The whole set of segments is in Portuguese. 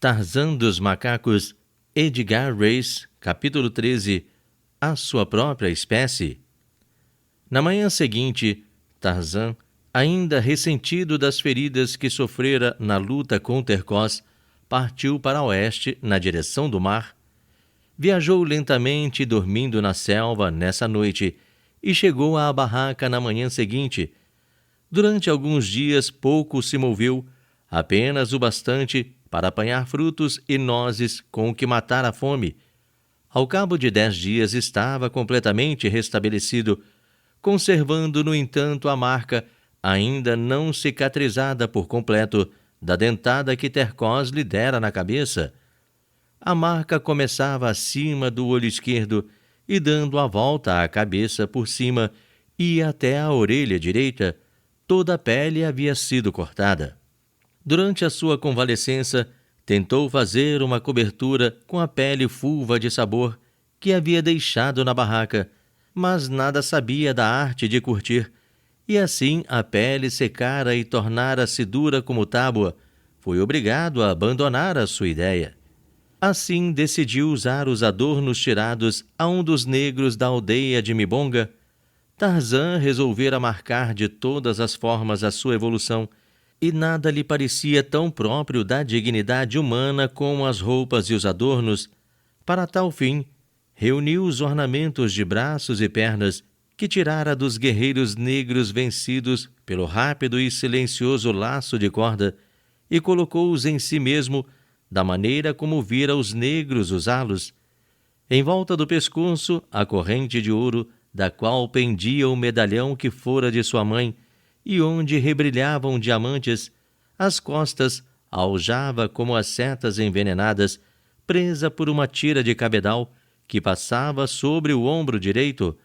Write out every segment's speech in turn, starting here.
Tarzan dos Macacos, Edgar Rice, capítulo 13, A Sua Própria Espécie. Na manhã seguinte, Tarzan, ainda ressentido das feridas que sofrera na luta com Terkoz, partiu para oeste, na direção do mar. Viajou lentamente, dormindo na selva nessa noite, e chegou à barraca na manhã seguinte. Durante alguns dias pouco se moveu, apenas o bastante para apanhar frutos e nozes com o que matar a fome. Ao cabo de 10 dias estava completamente restabelecido, conservando, no entanto, a marca, ainda não cicatrizada por completo, da dentada que Terkoz lhe dera na cabeça. A marca começava acima do olho esquerdo e, dando a volta à cabeça por cima, ia até a orelha direita. Toda a pele havia sido cortada. Durante a sua convalescença, tentou fazer uma cobertura com a pele fulva de sabor que havia deixado na barraca, mas nada sabia da arte de curtir, e assim a pele secara e tornara-se dura como tábua. Foi obrigado a abandonar a sua ideia. Assim decidiu usar os adornos tirados a um dos negros da aldeia de Mbonga. Tarzan resolvera marcar de todas as formas a sua evolução, e nada lhe parecia tão próprio da dignidade humana como as roupas e os adornos. Para tal fim, reuniu os ornamentos de braços e pernas que tirara dos guerreiros negros vencidos pelo rápido e silencioso laço de corda, e colocou-os em si mesmo, da maneira como vira os negros usá-los. Em volta do pescoço, a corrente de ouro, da qual pendia o medalhão que fora de sua mãe, e onde rebrilhavam diamantes. As costas, a aljava como as setas envenenadas, presa por uma tira de cabedal, que passava sobre o ombro direito.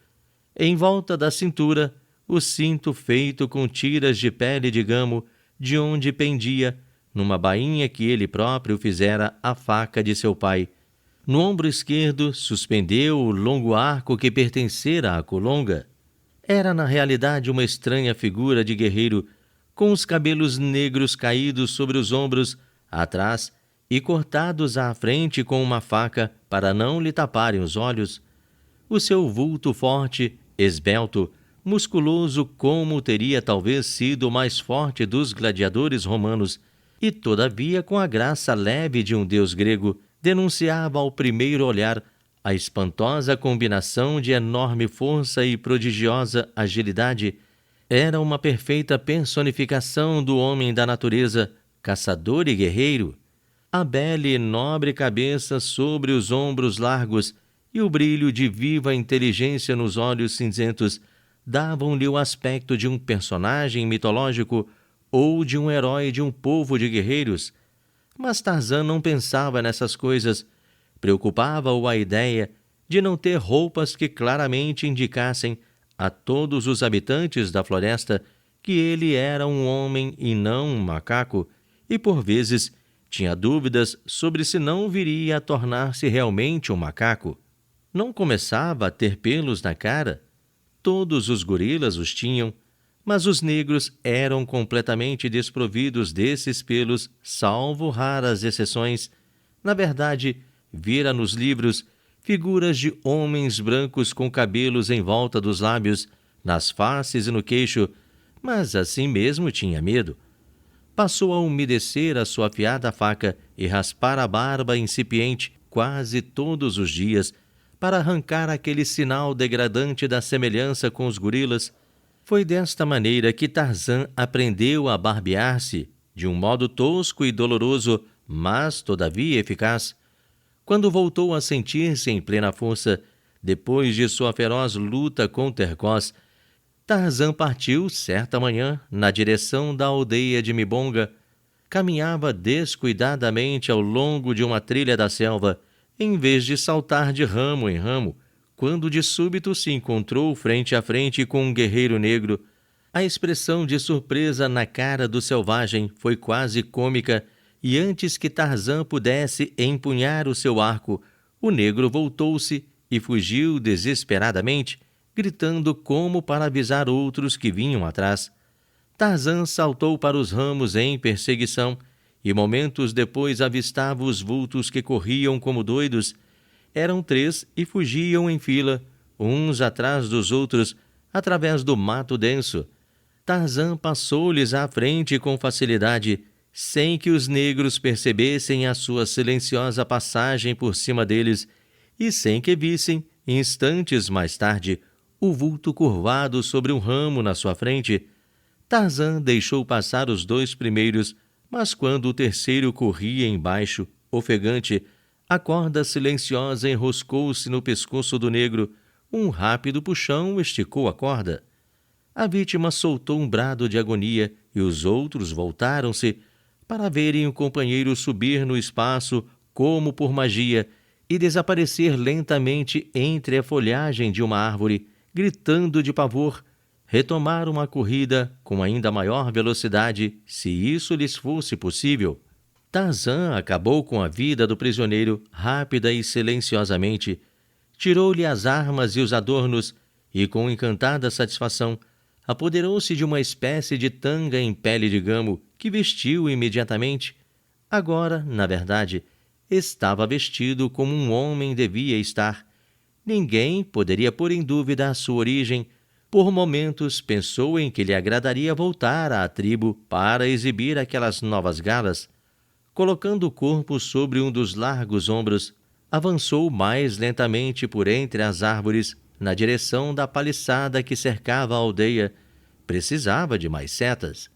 Em volta da cintura, o cinto feito com tiras de pele de gamo, de onde pendia, numa bainha que ele próprio fizera, a faca de seu pai. No ombro esquerdo, suspendeu o longo arco que pertencera à colonga. Era, na realidade, uma estranha figura de guerreiro, com os cabelos negros caídos sobre os ombros, atrás, e cortados à frente com uma faca, para não lhe taparem os olhos. O seu vulto forte, esbelto, musculoso como teria talvez sido o mais forte dos gladiadores romanos, e todavia com a graça leve de um deus grego, denunciava ao primeiro olhar a espantosa combinação de enorme força e prodigiosa agilidade. Era uma perfeita personificação do homem da natureza, caçador e guerreiro. A bela e nobre cabeça sobre os ombros largos e o brilho de viva inteligência nos olhos cinzentos davam-lhe o aspecto de um personagem mitológico ou de um herói de um povo de guerreiros. Mas Tarzan não pensava nessas coisas. Preocupava-o a ideia de não ter roupas que claramente indicassem a todos os habitantes da floresta que ele era um homem e não um macaco, e por vezes tinha dúvidas sobre se não viria a tornar-se realmente um macaco. Não começava a ter pelos na cara? Todos os gorilas os tinham, mas os negros eram completamente desprovidos desses pelos, salvo raras exceções. Na verdade, vira nos livros figuras de homens brancos com cabelos em volta dos lábios, nas faces e no queixo, mas assim mesmo tinha medo. Passou a umedecer a sua afiada faca e raspar a barba incipiente quase todos os dias, para arrancar aquele sinal degradante da semelhança com os gorilas. Foi desta maneira que Tarzan aprendeu a barbear-se, de um modo tosco e doloroso, mas todavia eficaz. Quando voltou a sentir-se em plena força, depois de sua feroz luta com Terkoz, Tarzan partiu certa manhã na direção da aldeia de Mbonga. Caminhava descuidadamente ao longo de uma trilha da selva, em vez de saltar de ramo em ramo, quando de súbito se encontrou frente a frente com um guerreiro negro. A expressão de surpresa na cara do selvagem foi quase cômica, e antes que Tarzan pudesse empunhar o seu arco, o negro voltou-se e fugiu desesperadamente, gritando como para avisar outros que vinham atrás. Tarzan saltou para os ramos em perseguição, e momentos depois avistava os vultos que corriam como doidos. Eram 3 e fugiam em fila, uns atrás dos outros, através do mato denso. Tarzan passou-lhes à frente com facilidade, sem que os negros percebessem a sua silenciosa passagem por cima deles e sem que vissem, instantes mais tarde, o vulto curvado sobre um ramo na sua frente. Tarzan deixou passar os 2 primeiros, mas quando o terceiro corria embaixo, ofegante, a corda silenciosa enroscou-se no pescoço do negro. Um rápido puxão esticou a corda. A vítima soltou um brado de agonia e os outros voltaram-se para verem o companheiro subir no espaço como por magia e desaparecer lentamente entre a folhagem de uma árvore, gritando de pavor. Retomaram a corrida com ainda maior velocidade, se isso lhes fosse possível. Tarzan acabou com a vida do prisioneiro rápida e silenciosamente, tirou-lhe as armas e os adornos e, com encantada satisfação, apoderou-se de uma espécie de tanga em pele de gamo que vestiu imediatamente. Agora, na verdade, estava vestido como um homem devia estar. Ninguém poderia pôr em dúvida a sua origem. Por momentos pensou em que lhe agradaria voltar à tribo para exibir aquelas novas galas. Colocando o corpo sobre um dos largos ombros, avançou mais lentamente por entre as árvores, na direção da paliçada que cercava a aldeia. Precisava de mais setas.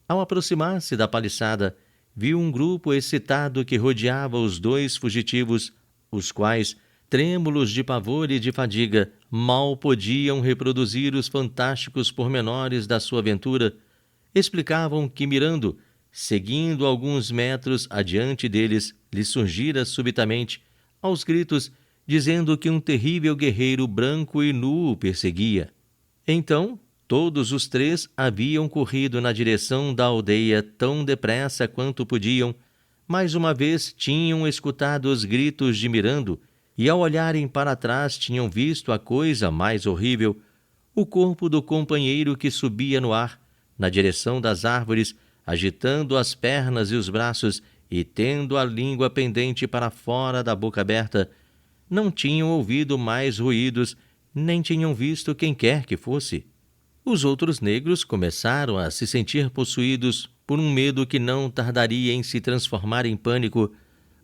Ao aproximar-se da paliçada, viu um grupo excitado que rodeava os 2 fugitivos, os quais, trêmulos de pavor e de fadiga, mal podiam reproduzir os fantásticos pormenores da sua aventura. Explicavam que, mirando, seguindo alguns metros adiante deles, lhe surgira subitamente, aos gritos, dizendo que um terrível guerreiro branco e nu o perseguia. Então, todos os 3 haviam corrido na direção da aldeia tão depressa quanto podiam. Mais uma vez tinham escutado os gritos de Mirando, e ao olharem para trás tinham visto a coisa mais horrível: o corpo do companheiro que subia no ar, na direção das árvores, agitando as pernas e os braços e tendo a língua pendente para fora da boca aberta. Não tinham ouvido mais ruídos, nem tinham visto quem quer que fosse. Os outros negros começaram a se sentir possuídos por um medo que não tardaria em se transformar em pânico,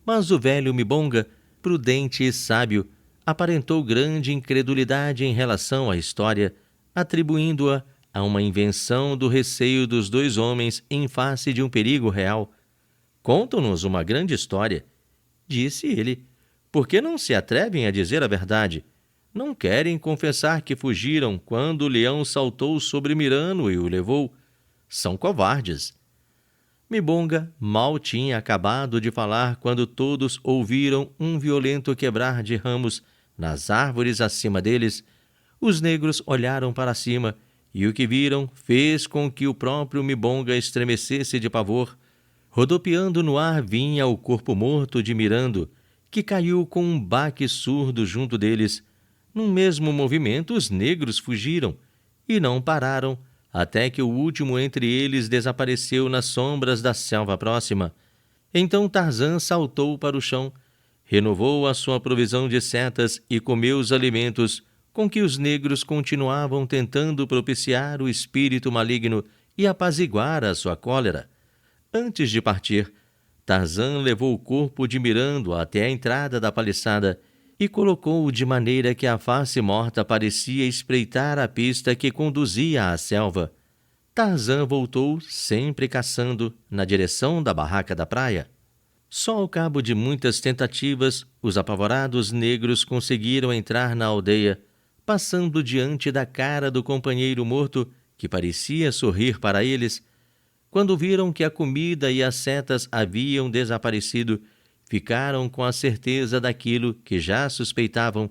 mas o velho Mbonga, prudente e sábio, aparentou grande incredulidade em relação à história, atribuindo-a a uma invenção do receio dos 2 homens em face de um perigo real. «Contam-nos uma grande história», disse ele. «Por que não se atrevem a dizer a verdade? Não querem confessar que fugiram quando o leão saltou sobre Mirano e o levou? São covardes». Mbonga mal tinha acabado de falar quando todos ouviram um violento quebrar de ramos nas árvores acima deles. Os negros olharam para cima e o que viram fez com que o próprio Mbonga estremecesse de pavor. Rodopiando no ar vinha o corpo morto de Mirando, que caiu com um baque surdo junto deles. Num mesmo movimento, os negros fugiram e não pararam até que o último entre eles desapareceu nas sombras da selva próxima. Então Tarzan saltou para o chão, renovou a sua provisão de setas e comeu os alimentos com que os negros continuavam tentando propiciar o espírito maligno e apaziguar a sua cólera. Antes de partir, Tarzan levou o corpo de Mirando até a entrada da paliçada e colocou-o de maneira que a face morta parecia espreitar a pista que conduzia à selva. Tarzan voltou, sempre caçando, na direção da barraca da praia. Só ao cabo de muitas tentativas, os apavorados negros conseguiram entrar na aldeia, passando diante da cara do companheiro morto, que parecia sorrir para eles. Quando viram que a comida e as setas haviam desaparecido, ficaram com a certeza daquilo que já suspeitavam,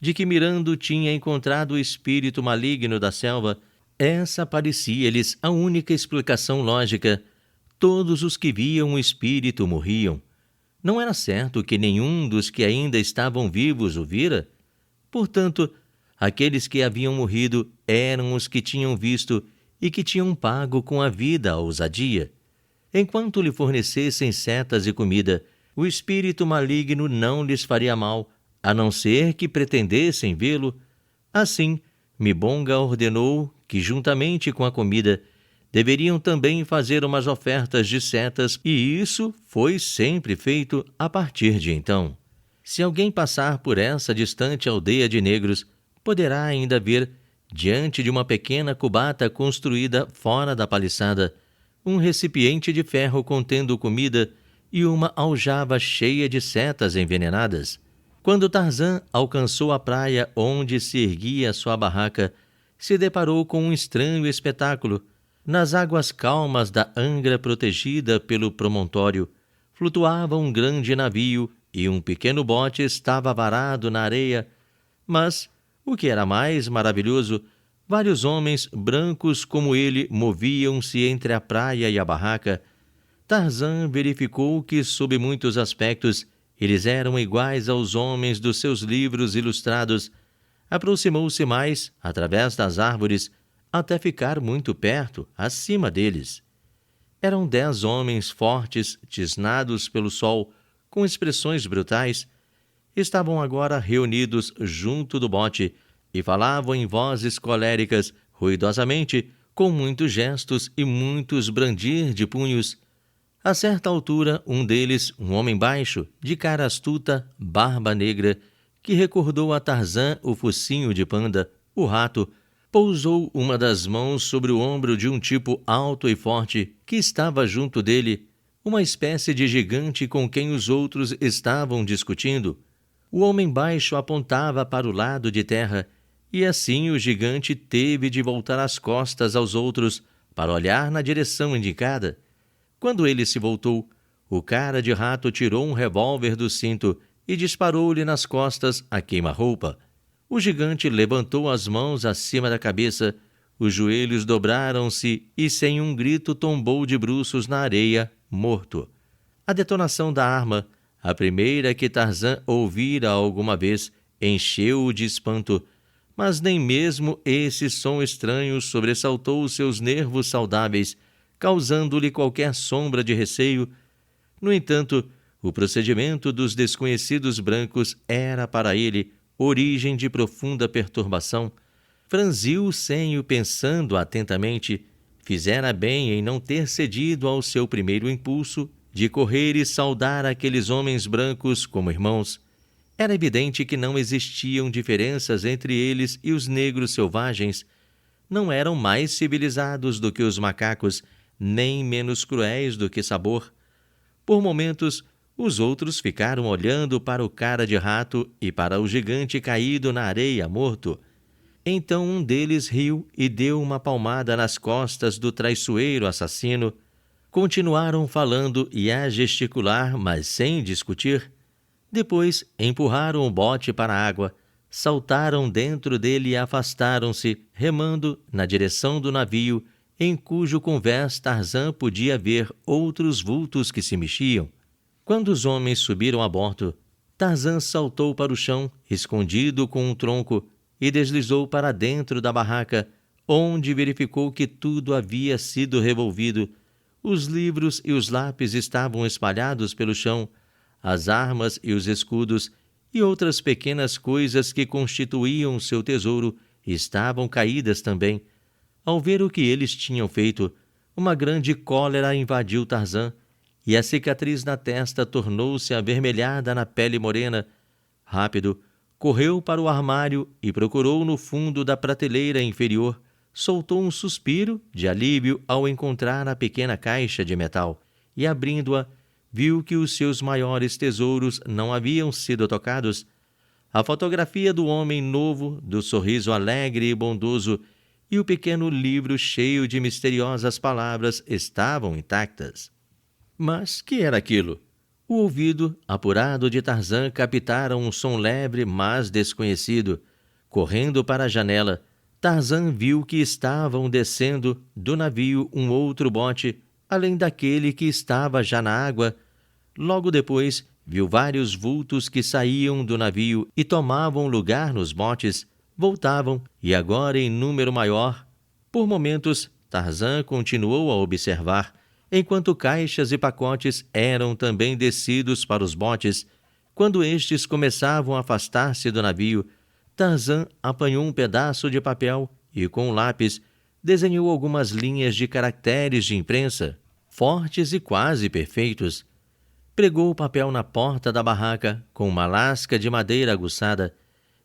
de que Mirando tinha encontrado o espírito maligno da selva. Essa parecia-lhes a única explicação lógica. Todos os que viam o espírito morriam. Não era certo que nenhum dos que ainda estavam vivos o vira? Portanto, aqueles que haviam morrido eram os que tinham visto e que tinham pago com a vida a ousadia. Enquanto lhe fornecessem setas e comida, o espírito maligno não lhes faria mal, a não ser que pretendessem vê-lo. Assim, Mibonga ordenou que, juntamente com a comida, deveriam também fazer umas ofertas de setas, e isso foi sempre feito a partir de então. Se alguém passar por essa distante aldeia de negros, poderá ainda ver, diante de uma pequena cubata construída fora da paliçada, um recipiente de ferro contendo comida e uma aljava cheia de setas envenenadas. Quando Tarzan alcançou a praia onde se erguia sua barraca, se deparou com um estranho espetáculo. Nas águas calmas da Angra protegida pelo promontório, flutuava um grande navio e um pequeno bote estava varado na areia. Mas, o que era mais maravilhoso, vários homens brancos como ele moviam-se entre a praia e a barraca. Tarzan verificou que, sob muitos aspectos, eles eram iguais aos homens dos seus livros ilustrados. Aproximou-se mais, através das árvores, até ficar muito perto, acima deles. Eram 10 homens fortes, tisnados pelo sol, com expressões brutais. Estavam agora reunidos junto do bote e falavam em vozes coléricas, ruidosamente, com muitos gestos e muitos brandir de punhos. A certa altura, um deles, um homem baixo, de cara astuta, barba negra, que recordou a Tarzan o focinho de panda, o rato, pousou uma das mãos sobre o ombro de um tipo alto e forte que estava junto dele, uma espécie de gigante com quem os outros estavam discutindo. O homem baixo apontava para o lado de terra, e assim o gigante teve de voltar as costas aos outros para olhar na direção indicada. Quando ele se voltou, o cara de rato tirou um revólver do cinto e disparou-lhe nas costas a queima-roupa. O gigante levantou as mãos acima da cabeça, os joelhos dobraram-se e, sem um grito, tombou de bruços na areia, morto. A detonação da arma, a primeira que Tarzan ouvira alguma vez, encheu-o de espanto, mas nem mesmo esse som estranho sobressaltou os seus nervos saudáveis, causando-lhe qualquer sombra de receio. No entanto, o procedimento dos desconhecidos brancos era para ele origem de profunda perturbação. Franziu o senho pensando atentamente. Fizera bem em não ter cedido ao seu primeiro impulso de correr e saudar aqueles homens brancos como irmãos. Era evidente que não existiam diferenças entre eles e os negros selvagens. Não eram mais civilizados do que os macacos, nem menos cruéis do que Sabor. Por momentos, os outros ficaram olhando para o cara de rato e para o gigante caído na areia morto. Então um deles riu e deu uma palmada nas costas do traiçoeiro assassino. Continuaram falando e a gesticular, mas sem discutir. Depois empurraram o bote para a água, saltaram dentro dele e afastaram-se, remando na direção do navio, em cujo convés Tarzan podia ver outros vultos que se mexiam. Quando os homens subiram a bordo, Tarzan saltou para o chão, escondido com um tronco, e deslizou para dentro da barraca, onde verificou que tudo havia sido revolvido. Os livros e os lápis estavam espalhados pelo chão, as armas e os escudos e outras pequenas coisas que constituíam seu tesouro estavam caídas também. Ao ver o que eles tinham feito, uma grande cólera invadiu Tarzan, e a cicatriz na testa tornou-se avermelhada na pele morena. Rápido, correu para o armário e procurou no fundo da prateleira inferior. Soltou um suspiro de alívio ao encontrar a pequena caixa de metal, e abrindo-a, viu que os seus maiores tesouros não haviam sido tocados. A fotografia do homem novo, do sorriso alegre e bondoso, e o pequeno livro cheio de misteriosas palavras estavam intactas. Mas que era aquilo? O ouvido apurado de Tarzan captara um som leve, mas desconhecido. Correndo para a janela, Tarzan viu que estavam descendo do navio um outro bote, além daquele que estava já na água. Logo depois, viu vários vultos que saíam do navio e tomavam lugar nos botes, voltavam, e agora em número maior. Por momentos, Tarzan continuou a observar, enquanto caixas e pacotes eram também descidos para os botes. Quando estes começavam a afastar-se do navio, Tarzan apanhou um pedaço de papel e, com um lápis, desenhou algumas linhas de caracteres de imprensa, fortes e quase perfeitos. Pregou o papel na porta da barraca com uma lasca de madeira aguçada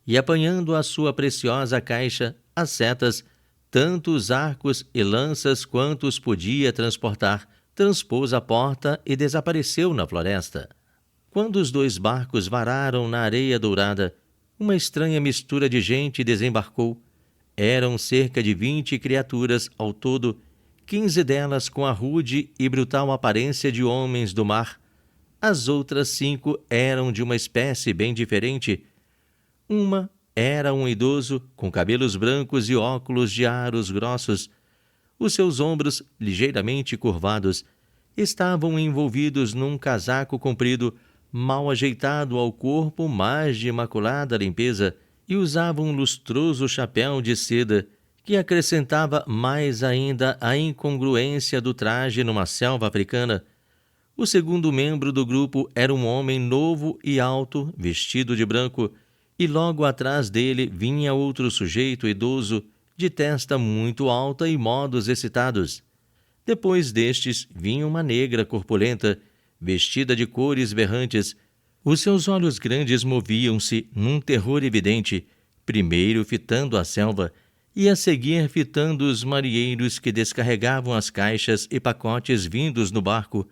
e, apanhando a sua preciosa caixa, as setas, tanto os arcos e lanças quantos podia transportar, transpôs a porta e desapareceu na floresta. Quando os 2 barcos vararam na areia dourada, uma estranha mistura de gente desembarcou. Eram cerca de 20 criaturas ao todo, 15 delas com a rude e brutal aparência de homens do mar. As outras 5 eram de uma espécie bem diferente. Uma era um idoso com cabelos brancos e óculos de aros grossos. Os seus ombros, ligeiramente curvados, estavam envolvidos num casaco comprido, mal ajeitado ao corpo, mas de imaculada limpeza, e usava um lustroso chapéu de seda que acrescentava mais ainda a incongruência do traje numa selva africana. O segundo membro do grupo era um homem novo e alto, vestido de branco, e logo atrás dele vinha outro sujeito idoso, de testa muito alta e modos excitados. Depois destes vinha uma negra corpulenta, vestida de cores berrantes. Os seus olhos grandes moviam-se num terror evidente, primeiro fitando a selva e a seguir fitando os marinheiros que descarregavam as caixas e pacotes vindos no barco.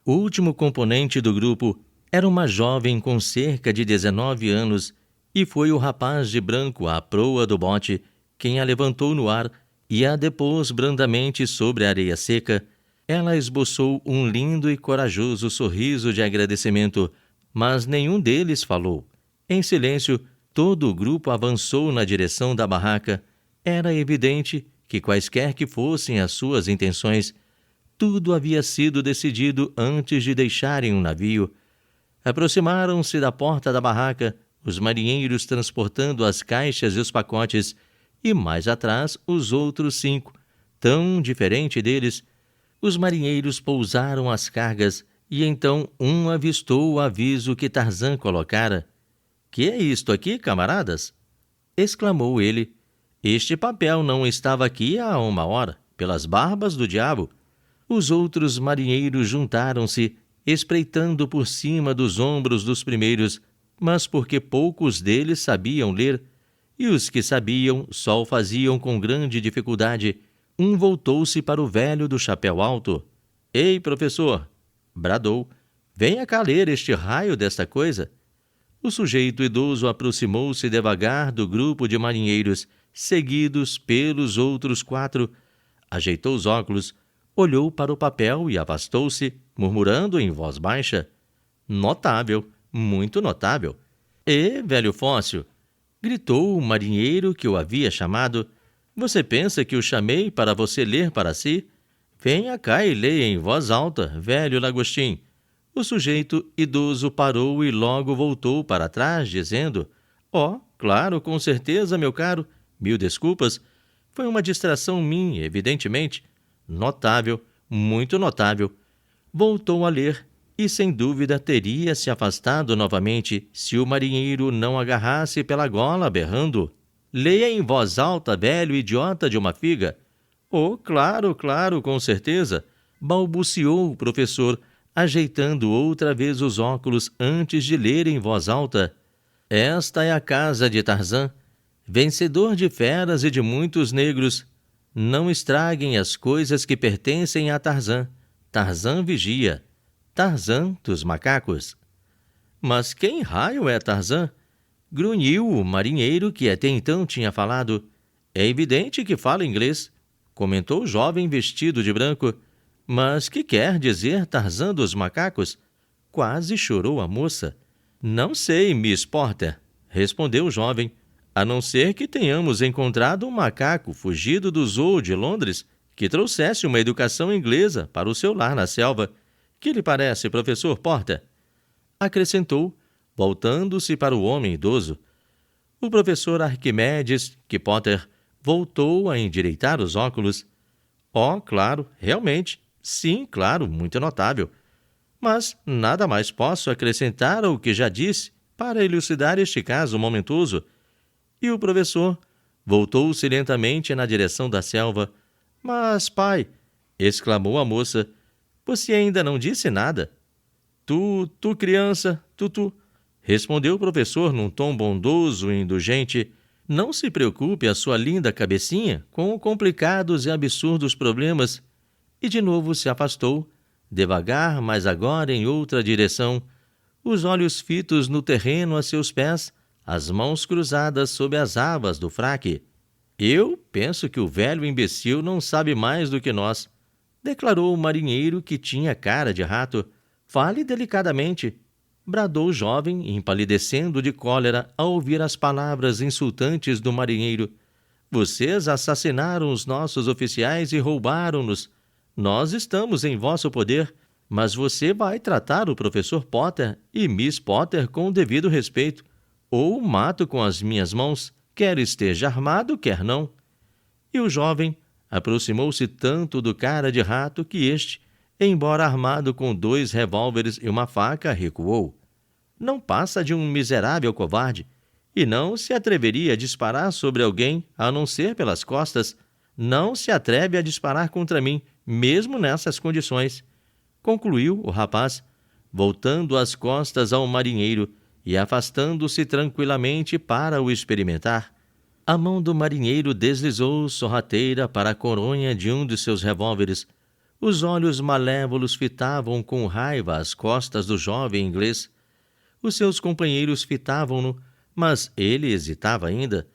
O último componente do grupo era uma jovem com cerca de 19 anos e foi o rapaz de branco à proa do bote quem a levantou no ar e a depôs brandamente sobre a areia seca. Ela esboçou um lindo e corajoso sorriso de agradecimento, mas nenhum deles falou. Em silêncio, todo o grupo avançou na direção da barraca. Era evidente que, quaisquer que fossem as suas intenções, tudo havia sido decidido antes de deixarem o navio. Aproximaram-se da porta da barraca, os marinheiros transportando as caixas e os pacotes, e mais atrás os outros 5, tão diferente deles. Os marinheiros pousaram as cargas, e então um avistou o aviso que Tarzan colocara. "Que é isto aqui, camaradas?" exclamou ele. "Este papel não estava aqui há 1 hora, pelas barbas do diabo." Os outros marinheiros juntaram-se, espreitando por cima dos ombros dos primeiros, mas porque poucos deles sabiam ler, e os que sabiam só o faziam com grande dificuldade, um voltou-se para o velho do chapéu alto. "Ei, professor!" bradou. "Venha cá ler este raio desta coisa." O sujeito idoso aproximou-se devagar do grupo de marinheiros, seguidos pelos outros 4, ajeitou os óculos, olhou para o papel e afastou-se, murmurando em voz baixa: "Notável, muito notável." Velho fóssil!" gritou o marinheiro que o havia chamado. "Você pensa que o chamei para você ler para si? Venha cá e leia em voz alta, velho lagostim." O sujeito idoso parou e logo voltou para trás, dizendo: Claro, com certeza, meu caro. Mil desculpas. Foi uma distração minha, evidentemente. Notável, muito notável." Voltou a ler e, sem dúvida, teria se afastado novamente se o marinheiro não agarrasse pela gola, berrando: "Leia em voz alta, velho idiota de uma figa." Claro, claro, com certeza, balbuciou o professor, ajeitando outra vez os óculos antes de ler em voz alta: "Esta é a casa de Tarzan, vencedor de feras e de muitos negros. Não estraguem as coisas que pertencem a Tarzan. Tarzan vigia. Tarzan dos macacos." "Mas quem raio é Tarzan?" grunhiu o marinheiro que até então tinha falado. "É evidente que fala inglês", comentou o jovem vestido de branco. "Mas que quer dizer Tarzan dos macacos?" Quase chorou a moça. "Não sei, Miss Porter", respondeu o jovem, "a não ser que tenhamos encontrado um macaco fugido do zoo de Londres que trouxesse uma educação inglesa para o seu lar na selva. Que lhe parece, professor Porter?" acrescentou, voltando-se para o homem idoso. O professor Arquimedes, que Potter voltou a endireitar os óculos. Claro, realmente, Sim, claro, muito notável. Mas nada mais posso acrescentar ao que já disse para elucidar este caso momentoso. E o professor voltou-se lentamente na direção da selva. Mas, pai, exclamou a moça, você ainda não disse nada. Tu, criança, tu, respondeu o professor num tom bondoso e indulgente. Não se preocupe a sua linda cabecinha com complicados e absurdos problemas. E de novo se afastou, devagar, mas agora em outra direção, os olhos fitos no terreno a seus pés, as mãos cruzadas sob as abas do fraque. Eu penso que o velho imbecil não sabe mais do que nós, declarou o marinheiro que tinha cara de rato. Fale delicadamente, bradou o jovem, empalidecendo de cólera ao ouvir as palavras insultantes do marinheiro. Vocês assassinaram os nossos oficiais e roubaram-nos. Nós estamos em vosso poder, mas você vai tratar o professor Potter e Miss Potter com o devido respeito, ou o mato com as minhas mãos, quer esteja armado, quer não. E o jovem aproximou-se tanto do cara de rato que este, embora armado com 2 revólveres e uma faca, recuou. Não passa de um miserável covarde, e não se atreveria a disparar sobre alguém a não ser pelas costas. Não se atreve a disparar contra mim, mesmo nessas condições, concluiu o rapaz, voltando as costas ao marinheiro e afastando-se tranquilamente para o experimentar. A mão do marinheiro deslizou sorrateira para a coronha de um de seus revólveres. Os olhos malévolos fitavam com raiva as costas do jovem inglês. Os seus companheiros fitavam-no, mas ele hesitava ainda.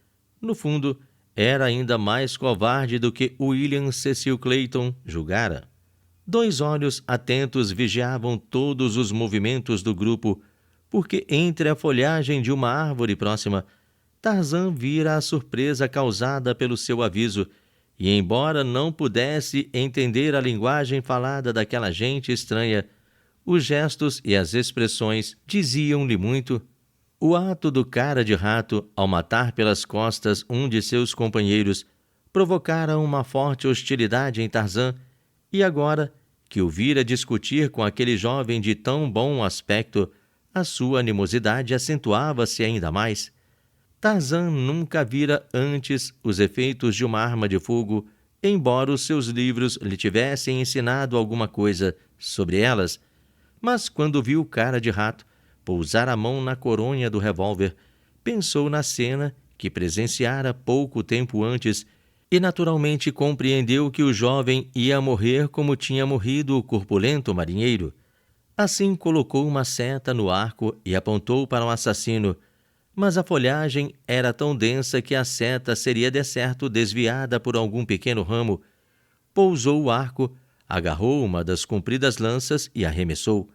No fundo, era ainda mais covarde do que William Cecil Clayton julgara. 2 olhos atentos vigiavam todos os movimentos do grupo, porque entre a folhagem de uma árvore próxima, Tarzan vira a surpresa causada pelo seu aviso, e embora não pudesse entender a linguagem falada daquela gente estranha, os gestos e as expressões diziam-lhe muito. O ato do cara de rato, ao matar pelas costas um de seus companheiros, provocara uma forte hostilidade em Tarzan, e agora que o vira discutir com aquele jovem de tão bom aspecto, a sua animosidade acentuava-se ainda mais. Tarzan nunca vira antes os efeitos de uma arma de fogo, embora os seus livros lhe tivessem ensinado alguma coisa sobre elas, mas quando viu o cara de rato pousar a mão na coronha do revólver, pensou na cena que presenciara pouco tempo antes e naturalmente compreendeu que o jovem ia morrer como tinha morrido o corpulento marinheiro. Assim colocou uma seta no arco e apontou para o assassino, mas a folhagem era tão densa que a seta seria de certo desviada por algum pequeno ramo. Pousou o arco, agarrou uma das compridas lanças e arremessou.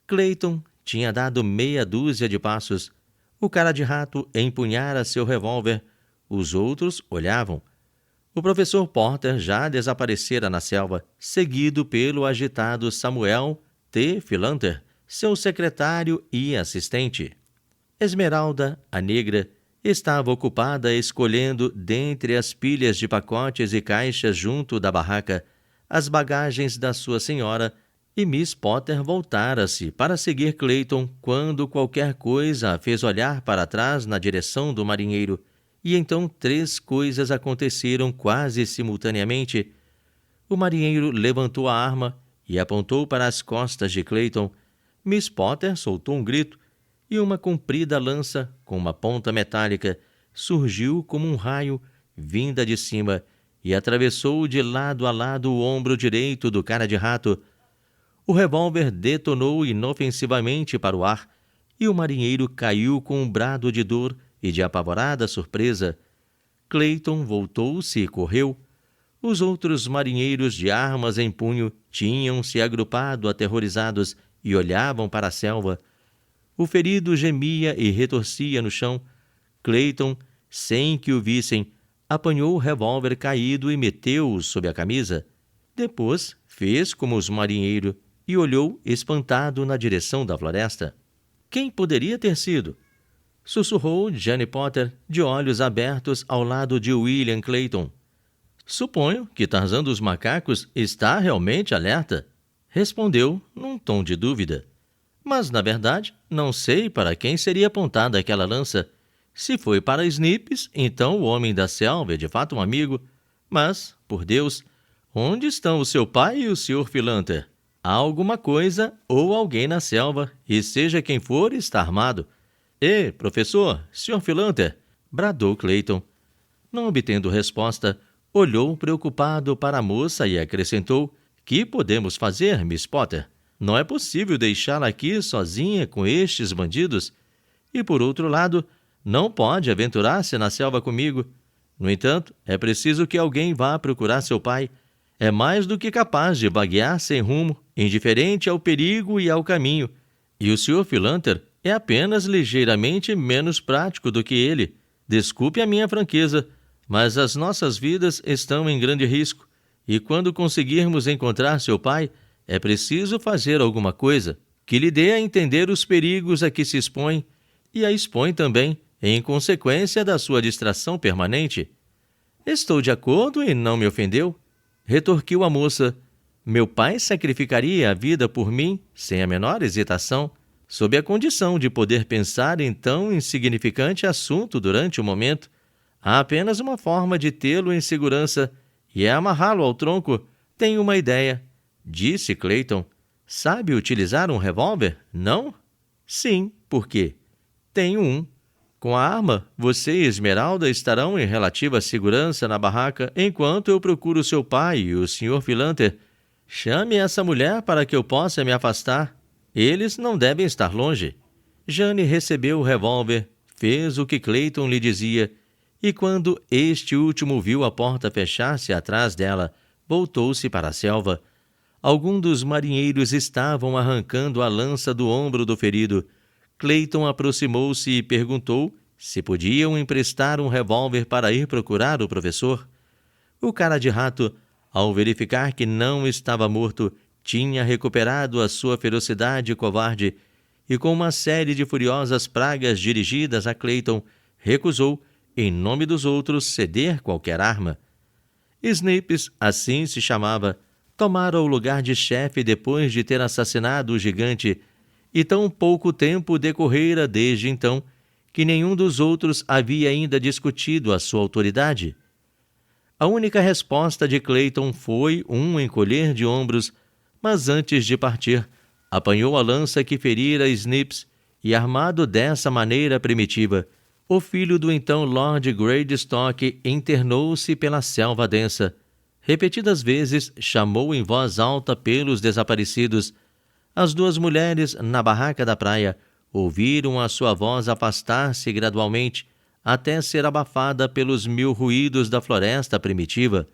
Clayton tinha dado meia dúzia de passos. O cara de rato empunhara seu revólver. Os outros olhavam. O professor Potter já desaparecera na selva, seguido pelo agitado Samuel T. Philanter, seu secretário e assistente. Esmeralda, a negra, estava ocupada escolhendo dentre as pilhas de pacotes e caixas junto da barraca as bagagens da sua senhora, e Miss Potter voltara-se para seguir Clayton quando qualquer coisa a fez olhar para trás na direção do marinheiro. E então 3 coisas aconteceram quase simultaneamente. O marinheiro levantou a arma e apontou para as costas de Clayton. Miss Potter soltou um grito e uma comprida lança, com uma ponta metálica, surgiu como um raio, vinda de cima, e atravessou de lado a lado o ombro direito do cara de rato. O revólver detonou inofensivamente para o ar, e o marinheiro caiu com um brado de dor e de apavorada surpresa. Clayton voltou-se e correu. Os outros marinheiros de armas em punho tinham se agrupado aterrorizados e olhavam para a selva. O ferido gemia e retorcia no chão. Clayton, sem que o vissem, apanhou o revólver caído e meteu-o sob a camisa. Depois fez como os marinheiros e olhou espantado na direção da floresta. Quem poderia ter sido? Sussurrou Jane Potter, de olhos abertos ao lado de William Clayton. Suponho que Tarzan dos Macacos está realmente alerta, respondeu num tom de dúvida. Mas, na verdade, não sei para quem seria apontada aquela lança. Se foi para Snips, então o homem da selva é de fato um amigo. Mas, por Deus, onde estão o seu pai e o Sr. Philanter? Há alguma coisa ou alguém na selva, e seja quem for, está armado. Professor, Sr. Philanter, bradou Clayton. Não obtendo resposta, olhou preocupado para a moça e acrescentou: que podemos fazer, Miss Potter? Não é possível deixá-la aqui sozinha com estes bandidos. E, por outro lado, não pode aventurar-se na selva comigo. No entanto, é preciso que alguém vá procurar seu pai. É mais do que capaz de vaguear sem rumo, indiferente ao perigo e ao caminho. E o Sr. Philanter é apenas ligeiramente menos prático do que ele. Desculpe a minha franqueza, mas as nossas vidas estão em grande risco. E quando conseguirmos encontrar seu pai, é preciso fazer alguma coisa que lhe dê a entender os perigos a que se expõe e a expõe também em consequência da sua distração permanente. Estou de acordo e não me ofendeu, retorquiu a moça. Meu pai sacrificaria a vida por mim sem a menor hesitação, sob a condição de poder pensar em tão insignificante assunto durante o momento. Há apenas uma forma de tê-lo em segurança, e é amarrá-lo ao tronco. Tenho uma ideia, disse Clayton. Sabe utilizar um revólver, não? Sim, por quê? Tenho um. Com a arma, você e Esmeralda estarão em relativa segurança na barraca enquanto eu procuro seu pai e o Sr. Philanter. Chame essa mulher para que eu possa me afastar. Eles não devem estar longe. Jane recebeu o revólver, fez o que Clayton lhe dizia, e quando este último viu a porta fechar-se atrás dela, voltou-se para a selva. Alguns dos marinheiros estavam arrancando a lança do ombro do ferido. Clayton aproximou-se e perguntou se podiam emprestar um revólver para ir procurar o professor. O cara de rato, ao verificar que não estava morto, tinha recuperado a sua ferocidade covarde e, com uma série de furiosas pragas dirigidas a Clayton, recusou, em nome dos outros, ceder qualquer arma. Snips, assim se chamava, tomara o lugar de chefe depois de ter assassinado o gigante, e tão pouco tempo decorrera desde então que nenhum dos outros havia ainda discutido a sua autoridade. A única resposta de Clayton foi um encolher de ombros, mas antes de partir, apanhou a lança que ferira Snips e, armado dessa maneira primitiva, o filho do então Lord Greystock internou-se pela selva densa. Repetidas vezes chamou em voz alta pelos desaparecidos. As duas mulheres, na barraca da praia, ouviram a sua voz afastar-se gradualmente, até ser abafada pelos 1000 ruídos da floresta primitiva.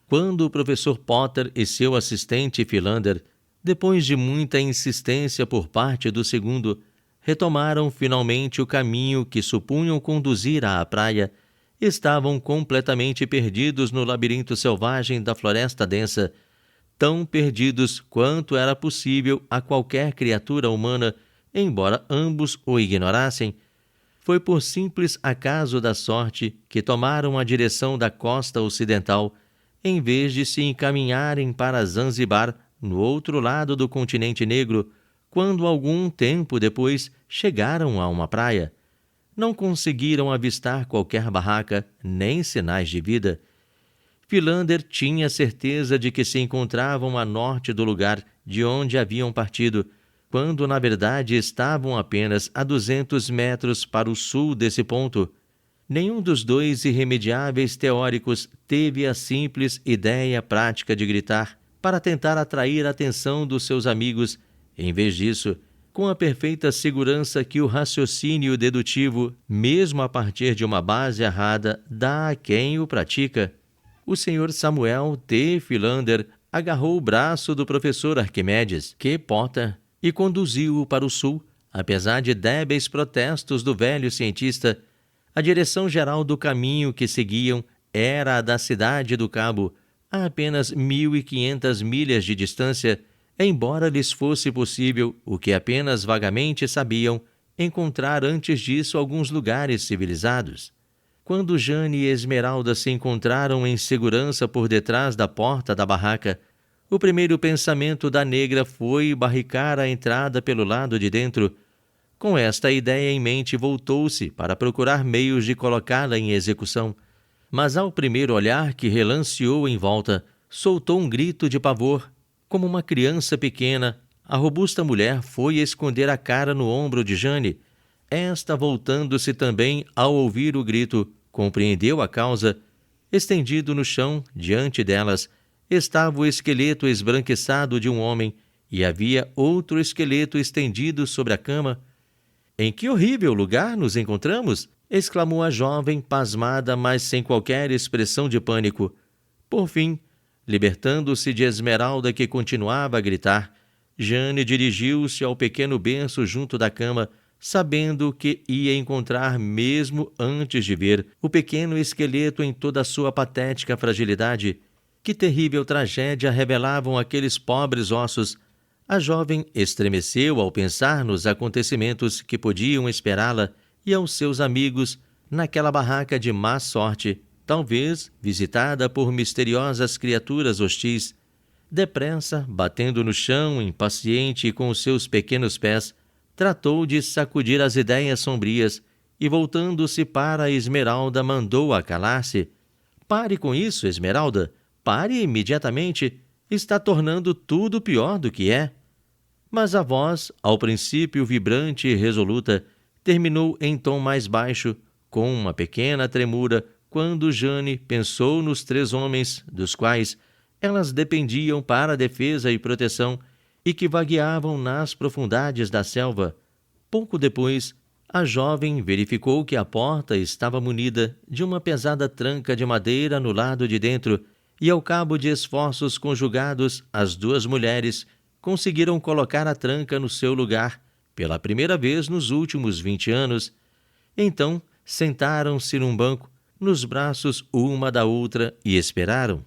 Quando o professor Potter e seu assistente Philander, depois de muita insistência por parte do segundo, retomaram finalmente o caminho que supunham conduzir à praia, estavam completamente perdidos no labirinto selvagem da floresta densa, tão perdidos quanto era possível a qualquer criatura humana, embora ambos o ignorassem. Foi por simples acaso da sorte que tomaram a direção da costa ocidental, em vez de se encaminharem para Zanzibar, no outro lado do continente negro, quando algum tempo depois chegaram a uma praia. Não conseguiram avistar qualquer barraca, nem sinais de vida. Philander tinha certeza de que se encontravam a norte do lugar de onde haviam partido, quando na verdade estavam apenas a 200 metros para o sul desse ponto. Nenhum dos dois irremediáveis teóricos teve a simples ideia prática de gritar para tentar atrair a atenção dos seus amigos. Em vez disso, com a perfeita segurança que o raciocínio dedutivo, mesmo a partir de uma base errada, dá a quem o pratica, o Sr. Samuel T. Philander agarrou o braço do professor Arquimedes Q. Potter e conduziu-o para o sul, apesar de débeis protestos do velho cientista. A direção geral do caminho que seguiam era a da cidade do Cabo, a apenas 1.500 milhas de distância, embora lhes fosse possível, o que apenas vagamente sabiam, encontrar antes disso alguns lugares civilizados. Quando Jane e Esmeralda se encontraram em segurança por detrás da porta da barraca, o primeiro pensamento da negra foi barricar a entrada pelo lado de dentro. Com esta ideia em mente, voltou-se para procurar meios de colocá-la em execução. Mas ao primeiro olhar que relanceou em volta, soltou um grito de pavor. Como uma criança pequena, a robusta mulher foi esconder a cara no ombro de Jane. Esta, voltando-se também ao ouvir o grito, compreendeu a causa. Estendido no chão, diante delas, estava o esqueleto esbranquiçado de um homem, e havia outro esqueleto estendido sobre a cama. "Em que horrível lugar nos encontramos?" exclamou a jovem, pasmada, mas sem qualquer expressão de pânico. Por fim, libertando-se de Esmeralda, que continuava a gritar, Jane dirigiu-se ao pequeno berço junto da cama, sabendo que ia encontrar, mesmo antes de ver o pequeno esqueleto em toda a sua patética fragilidade. Que terrível tragédia revelavam aqueles pobres ossos! A jovem estremeceu ao pensar nos acontecimentos que podiam esperá-la e aos seus amigos naquela barraca de má sorte, talvez visitada por misteriosas criaturas hostis. Depressa, batendo no chão, impaciente e com os seus pequenos pés, tratou de sacudir as ideias sombrias e, voltando-se para a Esmeralda, mandou-a calar-se. "Pare com isso, Esmeralda! Pare imediatamente! Está tornando tudo pior do que é." Mas a voz, ao princípio vibrante e resoluta, terminou em tom mais baixo, com uma pequena tremura, quando Jane pensou nos 3 homens, dos quais elas dependiam para a defesa e proteção, e que vagueavam nas profundidades da selva. Pouco depois, a jovem verificou que a porta estava munida de uma pesada tranca de madeira no lado de dentro, e ao cabo de esforços conjugados, as 2 mulheres conseguiram colocar a tranca no seu lugar, pela primeira vez nos últimos 20 anos. Então, sentaram-se num banco, nos braços uma da outra, e esperaram.